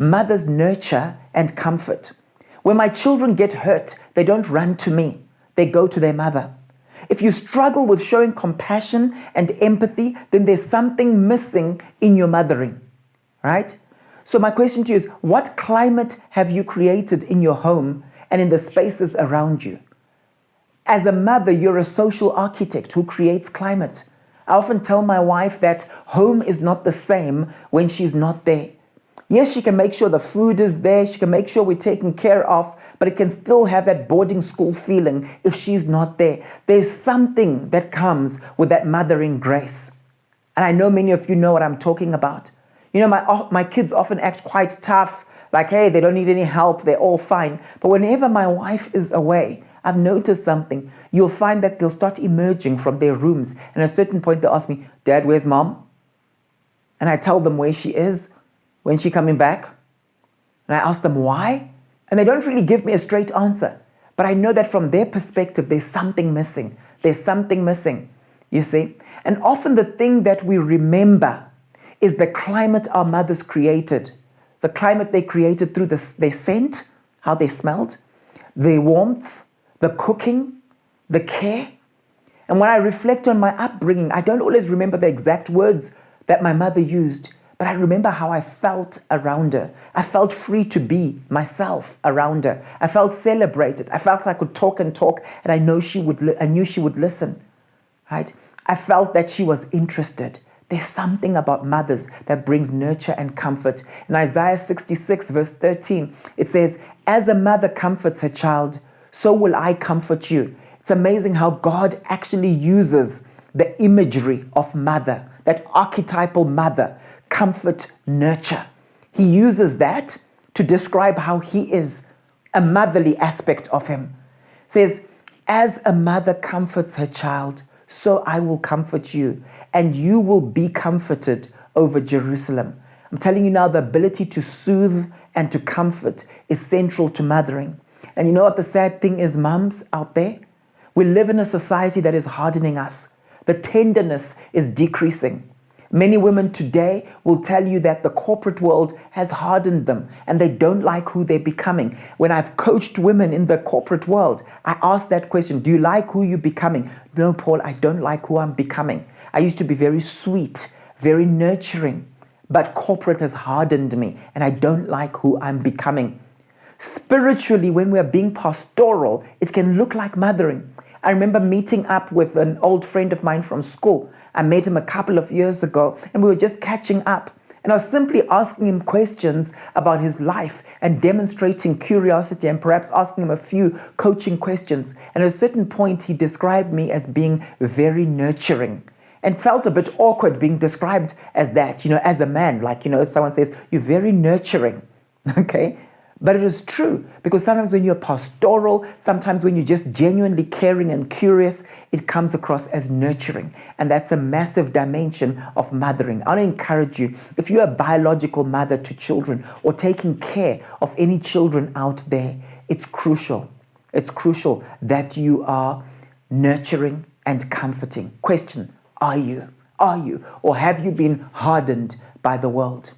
Mothers nurture and comfort. When my children get hurt, they don't run to me. They go to their mother. If you struggle with showing compassion and empathy, then there's something missing in your mothering, right? So my question to you is, what climate have you created in your home and in the spaces around you? As a mother, you're a social architect who creates climate. I often tell my wife that home is not the same when she's not there. Yes, she can make sure the food is there, she can make sure we're taken care of, but it can still have that boarding school feeling if she's not there. There's something that comes with that mothering grace. And I know many of you know what I'm talking about. You know, my kids often act quite tough, like, hey, they don't need any help, they're all fine. But whenever my wife is away, I've noticed something. You'll find that they'll start emerging from their rooms. And at a certain point, they'll ask me, Dad, where's Mom? And I tell them where she is. When's she coming back? And I ask them why? And they don't really give me a straight answer. But I know that from their perspective, there's something missing. There's something missing, you see? And often the thing that we remember is the climate our mothers created. The climate they created through their scent, how they smelled, their warmth, the cooking, the care. And when I reflect on my upbringing, I don't always remember the exact words that my mother used, but I remember how I felt around her. I felt free to be myself around her. I felt celebrated. I felt I could talk and talk, and I knew she would listen, right? I felt that she was interested. There's something about mothers that brings nurture and comfort. In Isaiah 66, verse 13, it says, as a mother comforts her child, so will I comfort you. It's amazing how God actually uses the imagery of mother, that archetypal mother, comfort, nurture. He uses that to describe how he is, a motherly aspect of him. It says, as a mother comforts her child, so I will comfort you, and you will be comforted over Jerusalem. I'm telling you now, the ability to soothe and to comfort is central to mothering. And you know what the sad thing is, moms out there? We live in a society that is hardening us. The tenderness is decreasing. Many women today will tell you that the corporate world has hardened them and they don't like who they're becoming. When I've coached women in the corporate world, I ask that question, do you like who you're becoming? No, Paul, I don't like who I'm becoming. I used to be very sweet, very nurturing, but corporate has hardened me and I don't like who I'm becoming. Spiritually, when we're being pastoral, it can look like mothering. I remember meeting up with an old friend of mine from school. I met him a couple of years ago and we were just catching up. And I was simply asking him questions about his life and demonstrating curiosity and perhaps asking him a few coaching questions. And at a certain point, he described me as being very nurturing and felt a bit awkward being described as that, as a man. Like, someone says, you're very nurturing, okay? But it is true, because sometimes when you're pastoral, sometimes when you're just genuinely caring and curious, it comes across as nurturing. And that's a massive dimension of mothering. I want to encourage you, if you're a biological mother to children or taking care of any children out there, it's crucial. It's crucial that you are nurturing and comforting. Question, are you? Are you? Or have you been hardened by the world?